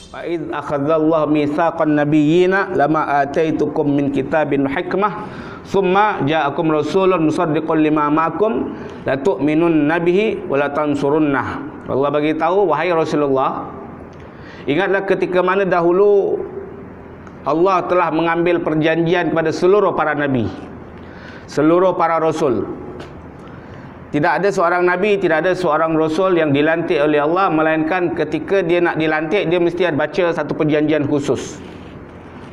Wa id akhadzallahu mitsaqan nabiyyina lama ataitukum min kitabin hikmah thumma ja'akum rasulun musaddiqun lima ma'akum la tu'minun nabihi wa la tansurunnah. Allah bagi tahu, wahai Rasulullah, ingatlah ketika mana dahulu Allah telah mengambil perjanjian kepada seluruh para nabi, seluruh para rasul. Tidak ada seorang nabi, tidak ada seorang rasul yang dilantik oleh Allah, melainkan ketika dia nak dilantik, dia mesti ada baca satu perjanjian khusus.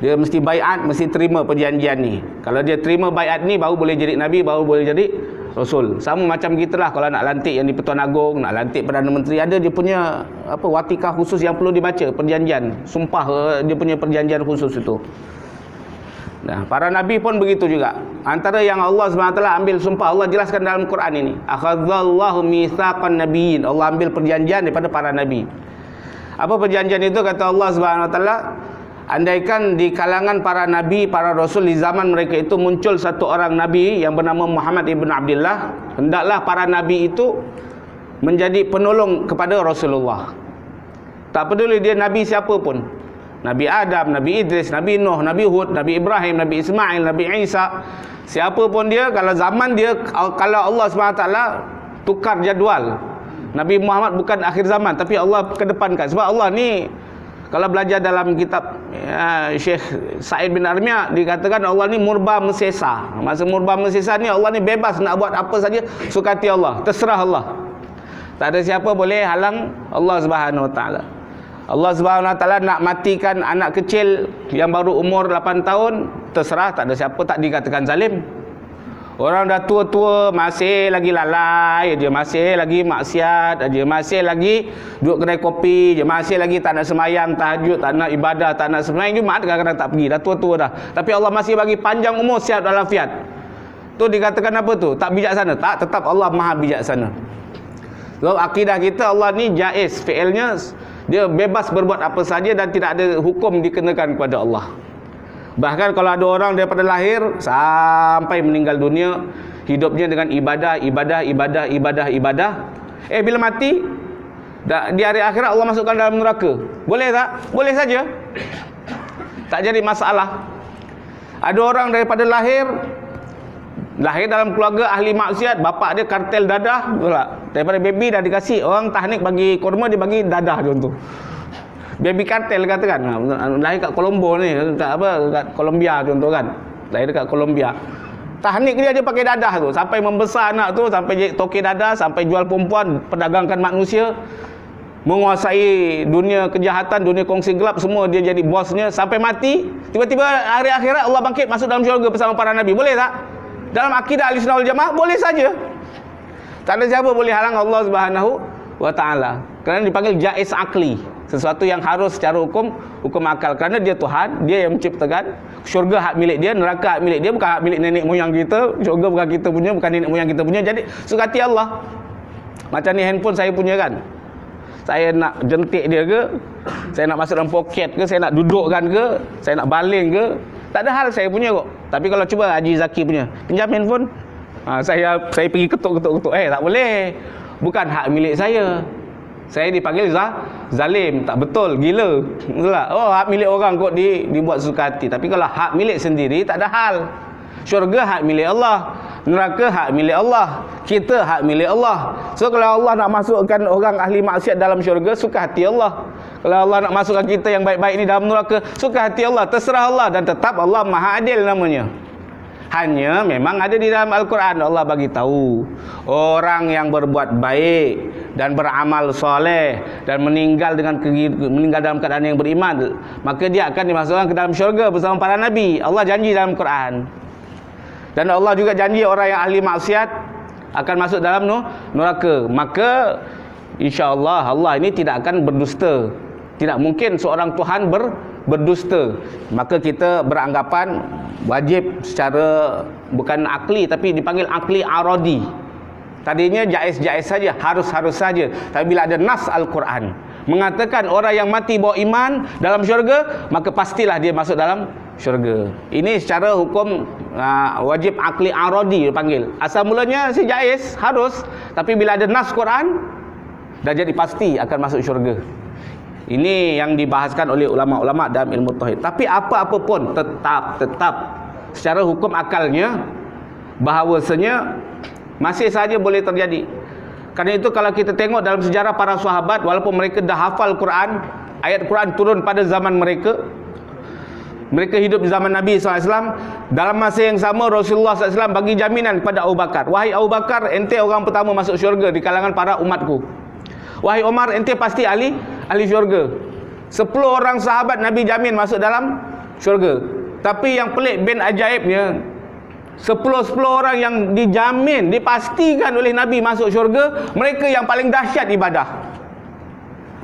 Dia mesti baiat, mesti terima perjanjian ni. Kalau dia terima baiat ni, baru boleh jadi nabi, baru boleh jadi rasul. Sama macam kita lah, kalau nak lantik yang di Pertuan Agong, nak lantik Perdana Menteri, ada dia punya watikah khusus yang perlu dibaca, perjanjian, sumpah dia punya perjanjian khusus itu. Nah, para nabi pun begitu juga. Antara yang Allah SWT ambil sumpah, Allah jelaskan dalam Quran ini. Akhadzallahu mitsaqan nabiyyin. Allah ambil perjanjian daripada para nabi. Apa perjanjian itu? Kata Allah SWT, andaikan di kalangan para nabi, para rasul di zaman mereka itu muncul satu orang nabi yang bernama Muhammad ibn Abdullah, hendaklah para nabi itu menjadi penolong kepada Rasulullah. Tak peduli dia nabi siapa pun. Nabi Adam, Nabi Idris, Nabi Nuh, Nabi Hud, Nabi Ibrahim, Nabi Ismail, Nabi Isa, siapa pun dia, kalau zaman dia, kalau Allah SWT tukar jadual, Nabi Muhammad bukan akhir zaman, tapi Allah kedepankan. Sebab Allah ni, kalau belajar dalam kitab Syekh Sa'id bin Armiya, dikatakan Allah ni murba mesesa. Masa murba mesesa ni, Allah ni bebas nak buat apa saja suka hati Allah, terserah Allah. Tak ada siapa boleh halang Allah Subhanahu Wa Taala. Allah Subhanahu Wa Taala nak matikan anak kecil yang baru umur 8 tahun, terserah, tak ada siapa, tak dikatakan zalim. Orang dah tua-tua masih lagi lalai, dia masih lagi maksiat, dia masih lagi duduk kedai kopi, dia masih lagi tak nak semayang tahajud, tak nak ibadah, tak nak semayang Jumaat, kadang-kadang tak pergi, dah tua-tua dah. Tapi Allah masih bagi panjang umur, sihat walafiat. Tu dikatakan apa tu? Tak bijaksana? Tak, tetap Allah Maha bijaksana. Sebab akidah kita, Allah ni jaiz, fi'ilnya dia bebas berbuat apa saja dan tidak ada hukum dikenakan kepada Allah. Bahkan kalau ada orang daripada lahir sampai meninggal dunia, hidupnya dengan ibadah, bila mati, di hari akhirat Allah masukkan dalam neraka. Boleh tak? Boleh saja. Tak jadi masalah. Ada orang daripada lahir dalam keluarga ahli maksiat, bapak dia kartel dadah, betul tak? Daripada baby dah dikasih, orang tahnik bagi kurma, dia bagi dadah contoh. Baby kartel katakan, lahir kat Colombo ni, kat Colombia contoh kan. Lahir dekat Colombia. Tahnik dia pakai dadah tu, sampai membesar anak tu, sampai jadi toke dadah, sampai jual perempuan, perdagangkan manusia, menguasai dunia kejahatan, dunia kongsi gelap, semua dia jadi bosnya sampai mati. Tiba-tiba hari akhirat Allah bangkit masuk dalam syurga bersama para nabi. Boleh tak? Dalam akidah Ahlussunnah wal Jamaah boleh saja. Tak ada siapa boleh halang Allah Subhanahu Wa Taala. Kerana dipanggil jaiz akli, sesuatu yang harus secara hukum akal. Kerana dia Tuhan, dia yang menciptakan. Syurga hak milik dia, neraka hak milik dia, bukan hak milik nenek moyang kita. Syurga bukan kita punya, bukan nenek moyang kita punya. Jadi suka hati Allah. Macam ni handphone saya punya kan, saya nak jentik dia ke, saya nak masuk dalam poket ke, saya nak dudukkan ke, saya nak baling ke, tak ada hal, saya punya kok. Tapi kalau cuba Haji Zaki punya, pinjam handphone, saya pergi ketuk, tak boleh, bukan hak milik saya. Saya dipanggil zalim, tak betul, gila, betul tak? Oh, hak milik orang kok dibuat suka hati. Tapi kalau hak milik sendiri, tak ada hal. Syurga hak milik Allah, neraka hak milik Allah, kita hak milik Allah. So kalau Allah nak masukkan orang ahli maksiat dalam syurga, suka hati Allah. Kalau Allah nak masukkan kita yang baik-baik ni dalam neraka, suka hati Allah, terserah Allah. Dan tetap Allah Maha Adil namanya. Hanya memang ada di dalam Al-Quran, Allah bagi tahu, orang yang berbuat baik dan beramal soleh dan meninggal dalam keadaan yang beriman, maka dia akan dimasukkan ke dalam syurga bersama para nabi. Allah janji dalam Quran. Dan Allah juga janji orang yang ahli maksiat akan masuk dalam neraka. Maka insya-Allah Allah ini tidak akan berdusta. Tidak mungkin seorang Tuhan berdusta. Maka kita beranggapan wajib secara bukan akli, tapi dipanggil akli aradi. Tadinya jaiz-jaiz saja, harus-harus saja. Tapi bila ada nas Al-Quran mengatakan orang yang mati bawa iman dalam syurga, maka pastilah dia masuk dalam syurga. Ini secara hukum wajib akli aradi dipanggil. Asal mulanya si jaiz, harus, tapi bila ada nas Quran dah jadi pasti akan masuk syurga. Ini yang dibahaskan oleh ulama-ulama dalam ilmu tauhid. Tapi apa-apa pun tetap secara hukum akalnya bahawasanya masih saja boleh terjadi. Karena itu kalau kita tengok dalam sejarah para sahabat, walaupun mereka dah hafal Quran, ayat Quran turun pada zaman mereka, mereka hidup di zaman Nabi SAW, dalam masa yang sama Rasulullah SAW bagi jaminan kepada Abu Bakar, wahai Abu Bakar, ente orang pertama masuk syurga di kalangan para umatku. Wahai Umar, ente pasti ahli syurga. 10 orang sahabat Nabi jamin masuk dalam syurga. Tapi yang pelik bin ajaibnya, 10 orang yang dijamin, dipastikan oleh Nabi masuk syurga, mereka yang paling dahsyat ibadah.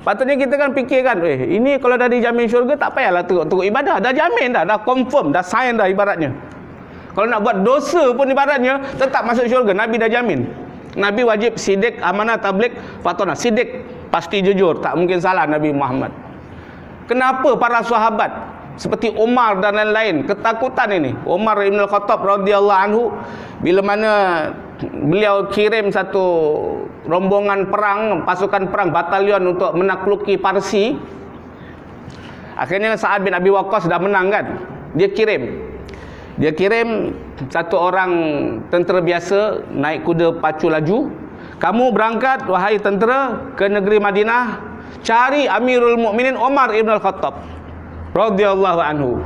Patutnya kita kan fikirkan, ini kalau dah dijamin syurga, tak payahlah teruk-teruk ibadah. Dah jamin dah confirm, dah sign dah ibaratnya. Kalau nak buat dosa pun ibaratnya tetap masuk syurga, Nabi dah jamin. Nabi wajib sidik, amanah, tabligh, fatonah. Sidik, pasti jujur, tak mungkin salah Nabi Muhammad. Kenapa para sahabat seperti Umar dan lain-lain ketakutan ini? Umar Ibn Al-Khattab radhiyallahu anhu, bila mana beliau kirim satu rombongan perang, pasukan perang, batalion untuk menakluki Parsi. Akhirnya Sa'ad bin Abi Waqqas dah menang kan. Dia kirim satu orang tentera biasa naik kuda pacu laju. Kamu berangkat wahai tentera ke negeri Madinah, cari Amirul Mukminin Umar Ibn Al-Khattab radhiyallahu anhu.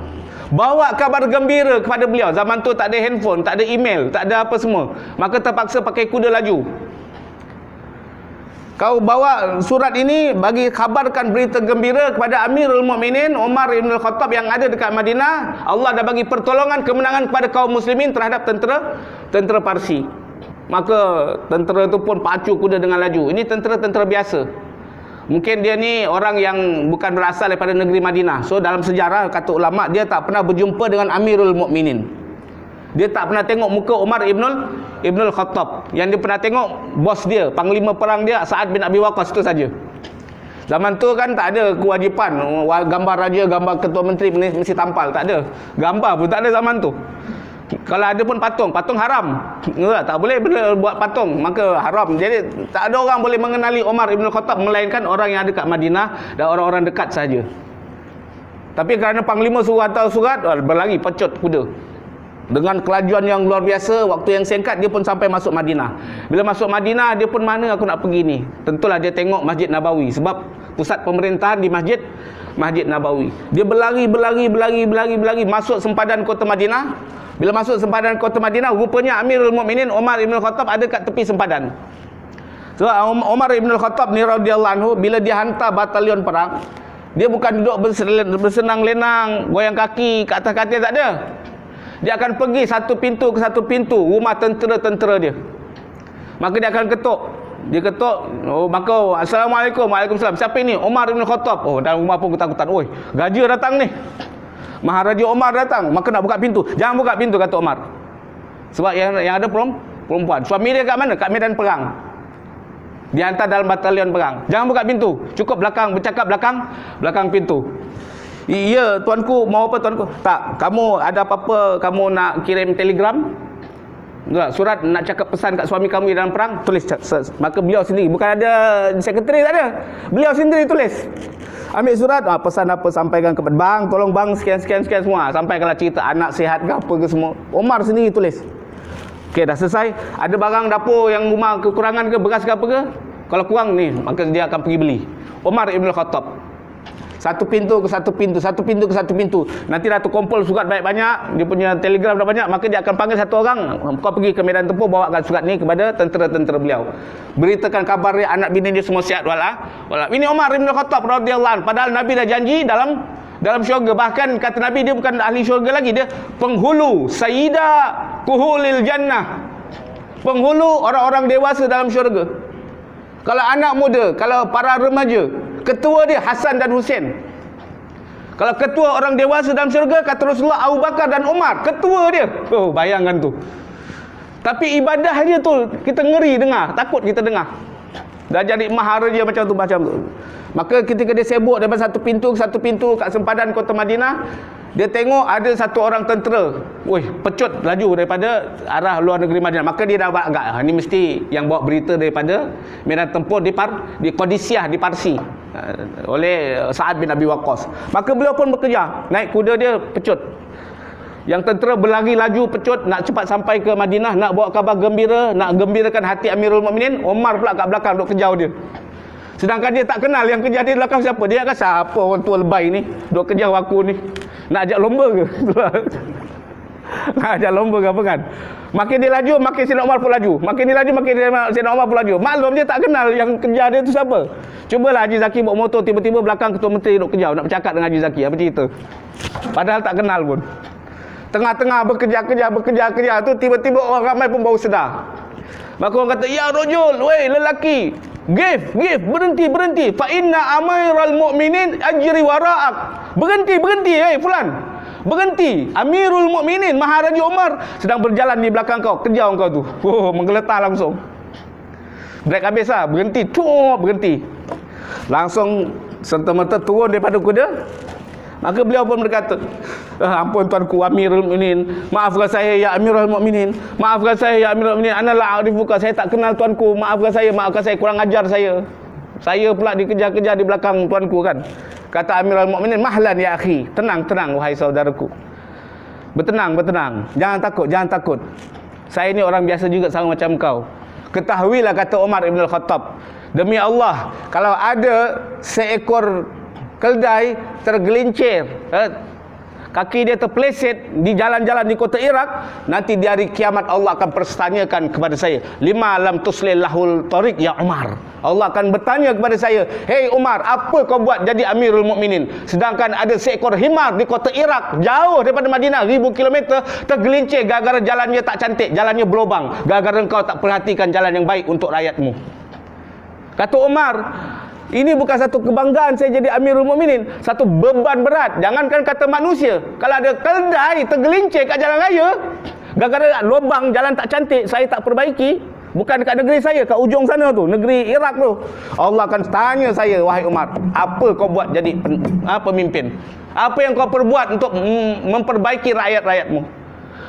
Bawa kabar gembira kepada beliau. Zaman tu tak ada handphone, tak ada email, tak ada apa semua. Maka terpaksa pakai kuda laju. Kau bawa surat ini, bagi kabarkan berita gembira kepada Amirul Mukminin Umar Ibn Al-Khattab yang ada dekat Madinah. Allah dah bagi pertolongan, kemenangan kepada kaum muslimin terhadap tentera Parsi. Maka tentera itu pun pacu kuda dengan laju. Ini tentera-tentera biasa. Mungkin dia ni orang yang bukan berasal daripada negeri Madinah. So dalam sejarah kata ulama, dia tak pernah berjumpa dengan Amirul Mukminin. Dia tak pernah tengok muka Umar Ibn Al-Khattab. Yang dia pernah tengok bos dia, panglima perang dia, Sa'ad bin Abi Waqqas, itu saja. Zaman tu kan tak ada kewajipan gambar raja, gambar ketua menteri mesti tampal, tak ada. Gambar pun tak ada zaman tu. Kalau ada pun patung haram. Tak boleh buat patung, maka haram. Jadi tak ada orang boleh mengenali Umar Ibn Al-Khattab melainkan orang yang ada kat Madinah dan orang-orang dekat saja. Tapi kerana panglima suruh hantar surat, berlari pecut kuda. Dengan kelajuan yang luar biasa, waktu yang singkat dia pun sampai masuk Madinah. Bila masuk Madinah, dia pun mana aku nak pergi ni? Tentulah dia tengok Masjid Nabawi, sebab pusat pemerintahan di Masjid Nabawi. Dia berlari masuk sempadan kota Madinah. Bila masuk sempadan kota Madinah, rupanya Amirul Mukminin Umar Ibn Al-Khattab ada kat tepi sempadan. So Umar Ibn Al-Khattab ni radhiyallahu anhu, bila dia hantar batalion perang, dia bukan duduk bersenang lenang, goyang kaki kat atas katil, tak ada. Dia akan pergi satu pintu ke satu pintu rumah tentera-tentera dia. Maka dia akan ketuk. Dia ketuk, maka Assalamualaikum, Waalaikumsalam. Siapa ini? Umar Ibn Khattab. Dalam rumah pun ketakutan. Oi, raja datang ni. Maharaja Umar datang. Maka nak buka pintu. Jangan buka pintu, kata Umar. Sebab yang ada perempuan. Suami dia kat mana? Kat medan perang. Dia hantar dalam batalion perang. Jangan buka pintu. Cukup bercakap belakang pintu. Ya, tuanku, mau apa tuanku? Tak, kamu ada apa-apa, kamu nak kirim telegram? Surat nak cakap pesan kat suami kamu dalam perang, tulis. Maka beliau sendiri, bukan ada sekretari, tak ada. Beliau sendiri tulis. Ambil surat, pesan apa, sampaikan kepada bang, tolong bang, sekian semua. Sampaikanlah cerita anak sihat ke apa ke semua. Umar sendiri tulis. Okey, dah selesai. Ada barang dapur yang rumah kekurangan ke, beras ke apa ke? Kalau kurang ni, maka dia akan pergi beli. Umar Ibn Khattab. Satu pintu ke satu pintu. Nanti dah terkumpul surat banyak-banyak, dia punya telegram dah banyak, maka dia akan panggil satu orang, kau pergi ke medan tempur, bawakan surat ni kepada tentera-tentera beliau. Beritakan kabar dia, anak bini dia semua sihat wala. Ini Umar Ibn Khattab radhiyallahu anhu. Padahal Nabi dah janji dalam syurga. Bahkan kata Nabi, dia bukan ahli syurga lagi, dia penghulu Sayyida Kuhulil Jannah. Penghulu orang-orang dewasa dalam syurga. Kalau anak muda, kalau para remaja, ketua dia Hasan dan Husain. Kalau ketua orang dewasa dalam syurga, kata Rasulullah, Abu Bakar dan Umar, ketua dia. Bayangkan tu. Tapi ibadah dia tu kita ngeri dengar, takut kita dengar. Dah jadi maharaja macam tu. Maka ketika dia sibuk daripada satu pintu ke satu pintu kat sempadan kota Madinah, Dia tengok ada satu orang tentera, pecut laju daripada arah luar negeri Madinah. Maka dia dah buat agak, ni mesti yang bawa berita daripada medan tempur di Qadisiyah di Parsi, oleh Sa'ad bin Abi Waqqas. Maka beliau pun bekerja, naik kuda dia pecut. Yang tentera berlari laju pecut, nak cepat sampai ke Madinah, nak bawa kabar gembira, nak gembirakan hati Amirul Mukminin. Umar pula kat belakang duk kejau dia. Sedangkan dia tak kenal yang kejar dia belakang siapa. Dia kata, siapa orang tua lebay ni duk kejau aku ni, nak ajak lomba ke? Nak ajak lomba ke apa kan? Makin dia laju, makin Sayyidina Umar pun laju. Makin dia laju, makin Sayyidina Umar pun laju. Maklum dia tak kenal yang kejar dia tu siapa. Cubalah Haji Zaki bawa motor, tiba-tiba belakang Ketua Menteri duk kejau, nak bercakap dengan Haji Zaki. Apa cerita? Padahal tak kenal pun. Tengah-tengah bekerja tu, tiba-tiba orang ramai pun baru sedar. Maka orang kata, ya rojul, weh lelaki, give, berhenti. Fa inna amiral mu'minin ajri wara'ak. Berhenti, fulan. Berhenti. Amirul Mukminin Maharaja Umar sedang berjalan di belakang kau, kejar kau tu. Menggeletar langsung. Brek habis lah, berhenti. Langsung serta-merta turun daripada kuda. Maka beliau pun berkata, ampun tuanku Amirul Mukminin, maafkan saya ya Amirul Mukminin, maafkan saya ya Amirul Mukminin, ana la a'rifuka, saya tak kenal tuanku, maafkan saya, kurang ajar saya pula dikejar-kejar di belakang tuanku kan. Kata Amirul Mukminin, mahlan ya akhi, tenang wahai saudaraku, bertenang, jangan takut, saya ni orang biasa juga sama macam kau. Ketahuilah, kata Umar Ibn Al-Khattab, demi Allah, kalau ada seekor keldai tergelincir, kaki dia terpeleset di jalan-jalan di kota Iraq, nanti di hari kiamat Allah akan pertanyakan kepada saya, lima lam tuslil lahul tariq ya Umar. Allah akan bertanya kepada saya, hei Umar, apa kau buat jadi Amirul Mukminin, sedangkan ada seekor himar di kota Iraq, jauh daripada Madinah 1000 km, tergelincir gara-gara jalannya tak cantik, jalannya berlubang, gara-gara engkau tak perhatikan jalan yang baik untuk rakyatmu. Kata Umar, ini bukan satu kebanggaan saya jadi Amirul Mukminin, satu beban berat. Jangankan kata manusia, kalau ada keldai tergelincir kat jalan raya gara-gara lubang jalan tak cantik, saya tak perbaiki, bukan dekat negeri saya, kat ujung sana tu, negeri Iraq tu, Allah akan tanya saya, wahai Umar, apa kau buat jadi pemimpin? Apa yang kau perbuat untuk memperbaiki rakyat-rakyatmu?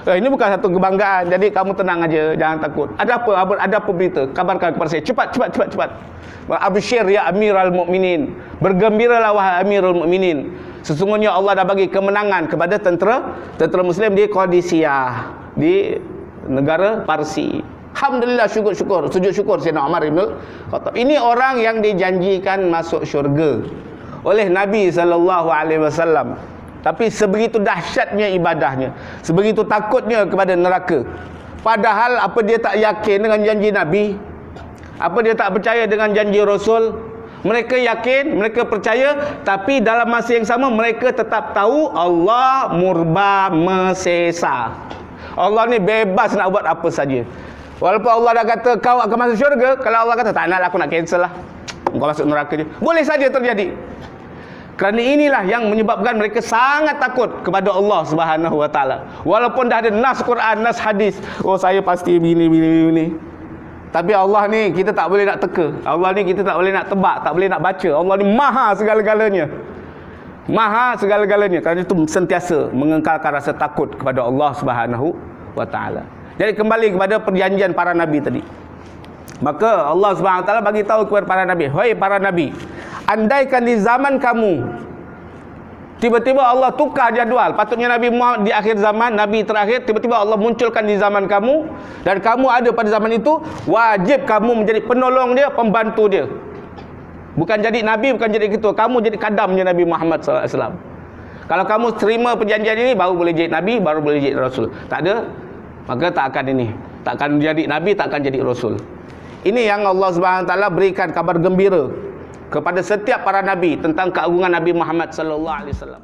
Ini bukan satu kebanggaan, jadi kamu tenang aja, jangan takut. Ada apa berita? Kabarkan kepada saya. Cepat. Absyir ya Amirul Mukminin. Bergembiralah wahai Amirul Mukminin. Sesungguhnya Allah dah bagi kemenangan kepada tentera Muslim di Qadisiyah, di negara Parsi. Alhamdulillah, sujud syukur Sayyidina Umar Ibn Khattab. Ini orang yang dijanjikan masuk syurga oleh Nabi SAW. Tapi sebegitu dahsyatnya ibadahnya, sebegitu takutnya kepada neraka. Padahal apa dia tak yakin dengan janji Nabi? Apa dia tak percaya dengan janji Rasul? Mereka yakin, mereka percaya, tapi dalam masa yang sama mereka tetap tahu Allah murba mesesa. Allah ni bebas nak buat apa saja. Walaupun Allah dah kata kau akan masuk syurga, kalau Allah kata tak nak lah, aku nak cancel lah, kau masuk neraka je, boleh saja terjadi. Kerana inilah yang menyebabkan mereka sangat takut kepada Allah Subhanahu Wa Taala. Walaupun dah ada nas Quran, nas hadis, saya pasti begini. Tapi Allah ni kita tak boleh nak teka. Allah ni kita tak boleh nak tebak, tak boleh nak baca. Allah ni maha segala-galanya. Kerana itu sentiasa mengekalkan rasa takut kepada Allah Subhanahu Wa Taala. Jadi kembali kepada perjanjian para nabi tadi. Maka Allah Subhanahu Wa Taala bagi tahu kepada para nabi, "Hai para nabi, andaikan di zaman kamu tiba-tiba Allah tukar jadual, patutnya Nabi Muhammad di akhir zaman, Nabi terakhir, tiba-tiba Allah munculkan di zaman kamu, dan kamu ada pada zaman itu, wajib kamu menjadi penolong dia, pembantu dia. Bukan jadi Nabi, bukan jadi ketua, kamu jadi kadamnya Nabi Muhammad SAW. Kalau kamu terima perjanjian ini, baru boleh jadi Nabi, baru boleh jadi Rasul. Tak ada, maka tak akan jadi Nabi, tak akan jadi Rasul. Ini yang Allah SWT berikan kabar gembira kepada setiap para nabi tentang keagungan Nabi Muhammad sallallahu alaihi wasallam.